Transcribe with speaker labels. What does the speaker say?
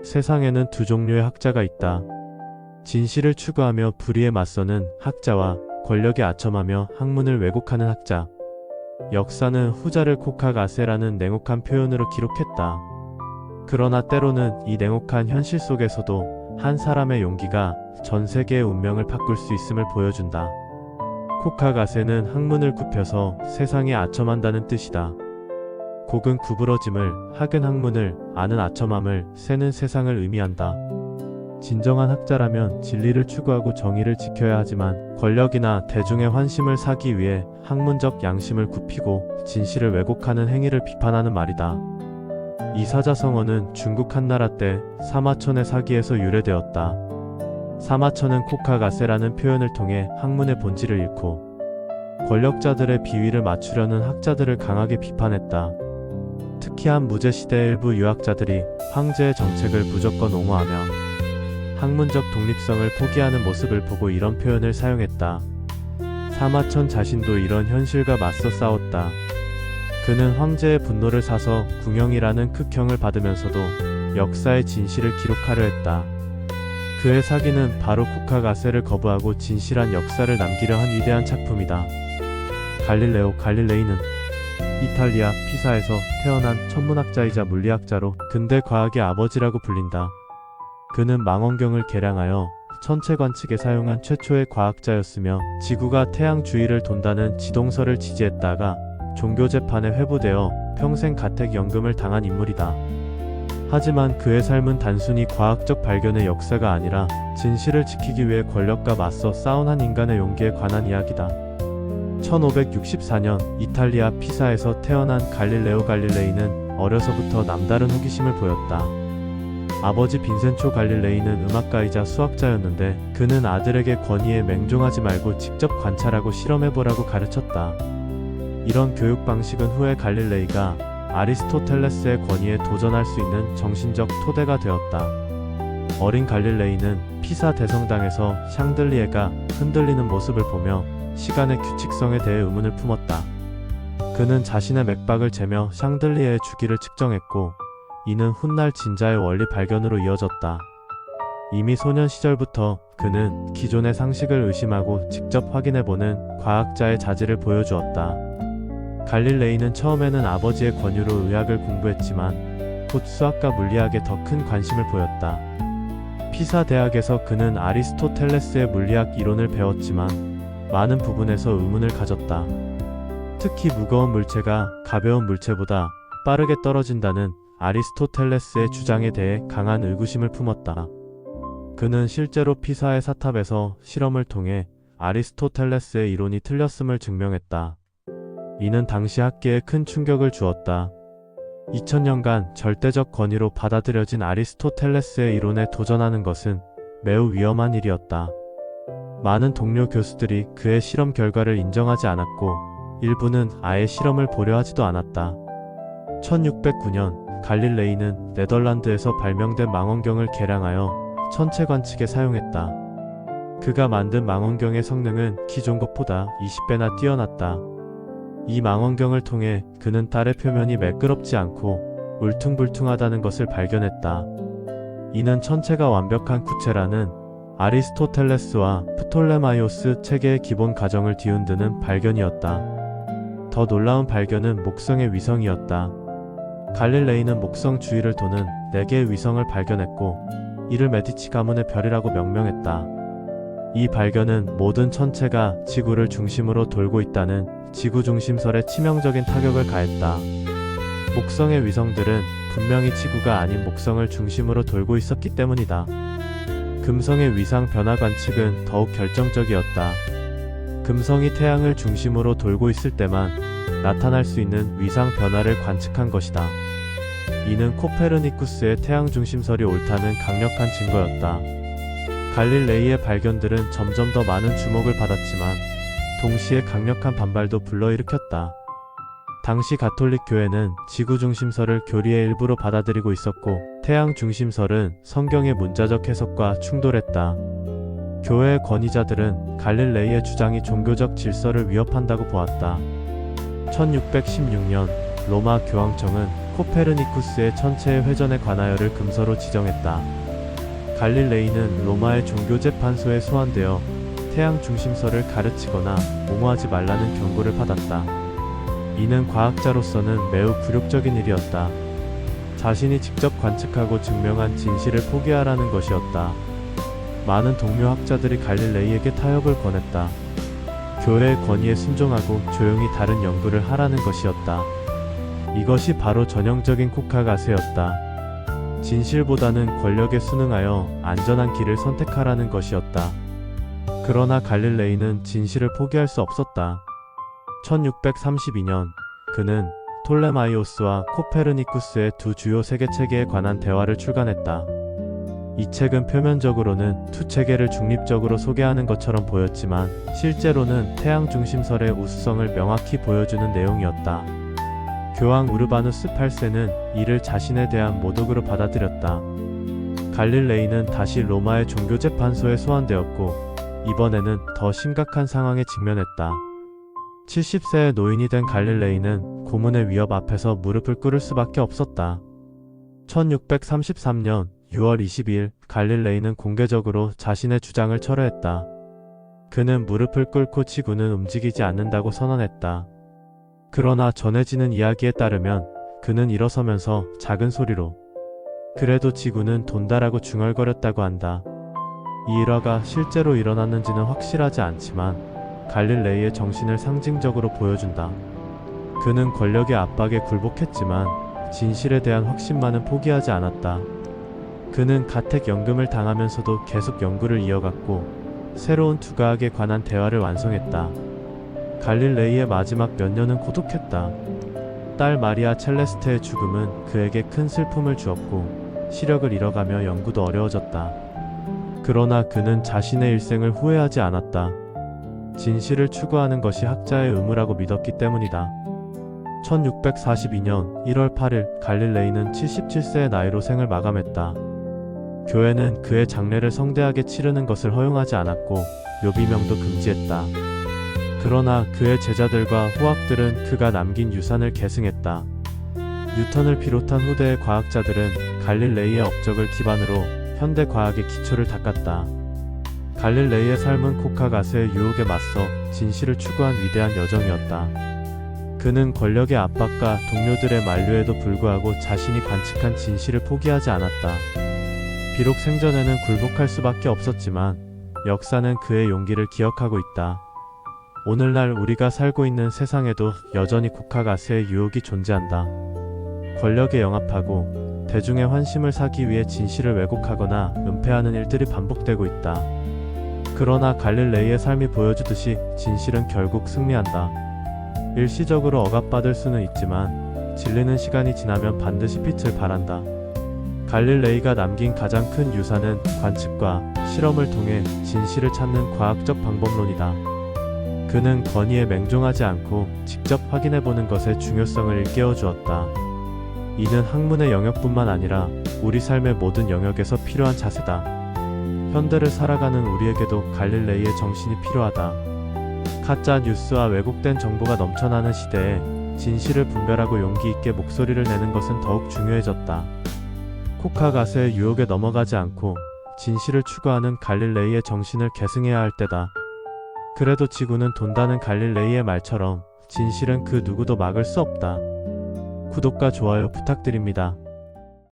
Speaker 1: 세상에는 두 종류의 학자가 있다. 진실을 추구하며 불의에 맞서는 학자와 권력에 아첨하며 학문을 왜곡하는 학자. 역사는 후자를 콕하가세라는 냉혹한 표현으로 기록했다. 그러나 때로는 이 냉혹한 현실 속에서도 한 사람의 용기가 전 세계의 운명을 바꿀 수 있음을 보여준다. 콕하가세는 학문을 굽혀서 세상에 아첨한다는 뜻이다. 곡은 구부러짐을, 학은 학문을, 아는 아첨함을, 세는 세상을 의미한다. 진정한 학자라면 진리를 추구하고 정의를 지켜야 하지만 권력이나 대중의 환심을 사기 위해 학문적 양심을 굽히고 진실을 왜곡하는 행위를 비판하는 말이다. 이 사자성어는 중국 한나라 때 사마천의 사기에서 유래되었다. 사마천은 콕하가세라는 표현을 통해 학문의 본질을 잃고 권력자들의 비위를 맞추려는 학자들을 강하게 비판했다. 특히 한 무제시대의 일부 유학자들이 황제의 정책을 무조건 옹호하며 학문적 독립성을 포기하는 모습을 보고 이런 표현을 사용했다. 사마천 자신도 이런 현실과 맞서 싸웠다. 그는 황제의 분노를 사서 궁영이라는 극형을 받으면서도 역사의 진실을 기록하려 했다. 그의 사기는 바로 콕하가세를 거부하고 진실한 역사를 남기려 한 위대한 작품이다. 갈릴레오 갈릴레이는 이탈리아 피사에서 태어난 천문학자이자 물리학자로 근대 과학의 아버지라고 불린다. 그는 망원경을 개량하여 천체 관측에 사용한 최초의 과학자였으며 지구가 태양 주위를 돈다는 지동설을 지지했다가 종교 재판에 회부되어 평생 가택연금을 당한 인물이다. 하지만 그의 삶은 단순히 과학적 발견의 역사가 아니라 진실을 지키기 위해 권력과 맞서 싸운 한 인간의 용기에 관한 이야기다. 1564년 이탈리아 피사에서 태어난 갈릴레오 갈릴레이는 어려서부터 남다른 호기심을 보였다. 아버지 빈센초 갈릴레이는 음악가이자 수학자였는데 그는 아들에게 권위에 맹종하지 말고 직접 관찰하고 실험해보라고 가르쳤다. 이런 교육 방식은 후에 갈릴레이가 아리스토텔레스의 권위에 도전할 수 있는 정신적 토대가 되었다. 어린 갈릴레이는 피사 대성당에서 샹들리에가 흔들리는 모습을 보며 시간의 규칙성에 대해 의문을 품었다. 그는 자신의 맥박을 재며 샹들리에의 주기를 측정했고 이는 훗날 진자의 원리 발견으로 이어졌다. 이미 소년 시절부터 그는 기존의 상식을 의심하고 직접 확인해보는 과학자의 자질을 보여주었다. 갈릴레이는 처음에는 아버지의 권유로 의학을 공부했지만 곧 수학과 물리학에 더 큰 관심을 보였다. 피사 대학에서 그는 아리스토텔레스의 물리학 이론을 배웠지만 많은 부분에서 의문을 가졌다. 특히 무거운 물체가 가벼운 물체보다 빠르게 떨어진다는 아리스토텔레스의 주장에 대해 강한 의구심을 품었다. 그는 실제로 피사의 사탑에서 실험을 통해 아리스토텔레스의 이론이 틀렸음을 증명했다. 이는 당시 학계에 큰 충격을 주었다. 2000년간 절대적 권위로 받아들여진 아리스토텔레스의 이론에 도전하는 것은 매우 위험한 일이었다. 많은 동료 교수들이 그의 실험 결과를 인정하지 않았고 일부는 아예 실험을 보려 하지도 않았다. 1609년 갈릴레이는 네덜란드에서 발명된 망원경을 개량하여 천체 관측에 사용했다. 그가 만든 망원경의 성능은 기존 것보다 20배나 뛰어났다. 이 망원경을 통해 그는 달의 표면이 매끄럽지 않고 울퉁불퉁하다는 것을 발견했다. 이는 천체가 완벽한 구체라는 아리스토텔레스와 프톨레마이오스 체계의 기본 가정을 뒤흔드는 발견이었다. 더 놀라운 발견은 목성의 위성이었다. 갈릴레이는 목성 주위를 도는 4개의 위성을 발견했고 이를 메디치 가문의 별이라고 명명했다. 이 발견은 모든 천체가 지구를 중심으로 돌고 있다는 지구 중심설에 치명적인 타격을 가했다. 목성의 위성들은 분명히 지구가 아닌 목성을 중심으로 돌고 있었기 때문이다. 금성의 위상 변화 관측은 더욱 결정적이었다. 금성이 태양을 중심으로 돌고 있을 때만 나타날 수 있는 위상 변화를 관측한 것이다. 이는 코페르니쿠스의 태양 중심설이 옳다는 강력한 증거였다. 갈릴레이의 발견들은 점점 더 많은 주목을 받았지만 동시에 강력한 반발도 불러일으켰다. 당시 가톨릭 교회는 지구 중심설을 교리의 일부로 받아들이고 있었고 태양 중심설은 성경의 문자적 해석과 충돌했다. 교회의 권위자들은 갈릴레이의 주장이 종교적 질서를 위협한다고 보았다. 1616년 로마 교황청은 코페르니쿠스의 천체의 회전에 관하여를 금서로 지정했다. 갈릴레이는 로마의 종교재판소에 소환되어 태양 중심설을 가르치거나 옹호하지 말라는 경고를 받았다. 이는 과학자로서는 매우 굴욕적인 일이었다. 자신이 직접 관측하고 증명한 진실을 포기하라는 것이었다. 많은 동료 학자들이 갈릴레이에게 타협을 권했다. 교회의 권위에 순종하고 조용히 다른 연구를 하라는 것이었다. 이것이 바로 전형적인 코카가세였다. 진실보다는 권력에 순응하여 안전한 길을 선택하라는 것이었다. 그러나 갈릴레이는 진실을 포기할 수 없었다. 1632년 그는 톨레마이오스와 코페르니쿠스의 두 주요 세계체계에 관한 대화를 출간했다. 이 책은 표면적으로는 두 체계를 중립적으로 소개하는 것처럼 보였지만 실제로는 태양 중심설의 우수성을 명확히 보여주는 내용이었다. 교황 우르바누스 8세는 이를 자신에 대한 모독으로 받아들였다. 갈릴레이는 다시 로마의 종교재판소에 소환되었고 이번에는 더 심각한 상황에 직면했다. 70세의 노인이 된 갈릴레이는 고문의 위협 앞에서 무릎을 꿇을 수밖에 없었다. 1633년 6월 22일 갈릴레이는 공개적으로 자신의 주장을 철회했다. 그는 무릎을 꿇고 지구는 움직이지 않는다고 선언했다. 그러나 전해지는 이야기에 따르면 그는 일어서면서 작은 소리로 그래도 지구는 돈다라고 중얼거렸다고 한다. 이 일화가 실제로 일어났는지는 확실하지 않지만 갈릴레이의 정신을 상징적으로 보여준다. 그는 권력의 압박에 굴복했지만 진실에 대한 확신만은 포기하지 않았다. 그는 가택연금을 당하면서도 계속 연구를 이어갔고 새로운 두과학에 관한 대화를 완성했다. 갈릴레이의 마지막 몇 년은 고독했다. 딸 마리아 첼레스테의 죽음은 그에게 큰 슬픔을 주었고 시력을 잃어가며 연구도 어려워졌다. 그러나 그는 자신의 일생을 후회하지 않았다. 진실을 추구하는 것이 학자의 의무라고 믿었기 때문이다. 1642년 1월 8일 갈릴레이는 77세의 나이로 생을 마감했다. 교회는 그의 장례를 성대하게 치르는 것을 허용하지 않았고 묘비명도 금지했다. 그러나 그의 제자들과 후학들은 그가 남긴 유산을 계승했다. 뉴턴을 비롯한 후대의 과학자들은 갈릴레이의 업적을 기반으로 현대 과학의 기초를 닦았다. 갈릴레이의 삶은 코카가스의 유혹에 맞서 진실을 추구한 위대한 여정이었다. 그는 권력의 압박과 동료들의 만류에도 불구하고 자신이 관측한 진실을 포기하지 않았다. 비록 생전에는 굴복할 수밖에 없었지만 역사는 그의 용기를 기억하고 있다. 오늘날 우리가 살고 있는 세상에도 여전히 코카가스의 유혹이 존재한다. 권력에 영합하고 대중의 환심을 사기 위해 진실을 왜곡하거나 은폐하는 일들이 반복되고 있다. 그러나 갈릴레이의 삶이 보여주듯이 진실은 결국 승리한다. 일시적으로 억압받을 수는 있지만 진리는 시간이 지나면 반드시 빛을 발한다. 갈릴레이가 남긴 가장 큰 유산은 관측과 실험을 통해 진실을 찾는 과학적 방법론이다. 그는 권위에 맹종하지 않고 직접 확인해보는 것의 중요성을 일깨워 주었다. 이는 학문의 영역뿐만 아니라 우리 삶의 모든 영역에서 필요한 자세다. 현대를 살아가는 우리에게도 갈릴레이의 정신이 필요하다. 가짜 뉴스와 왜곡된 정보가 넘쳐나는 시대에 진실을 분별하고 용기 있게 목소리를 내는 것은 더욱 중요해졌다. 코카가스의 유혹에 넘어가지 않고 진실을 추구하는 갈릴레이의 정신을 계승해야 할 때다. 그래도 지구는 돈다는 갈릴레이의 말처럼 진실은 그 누구도 막을 수 없다. 구독과 좋아요 부탁드립니다.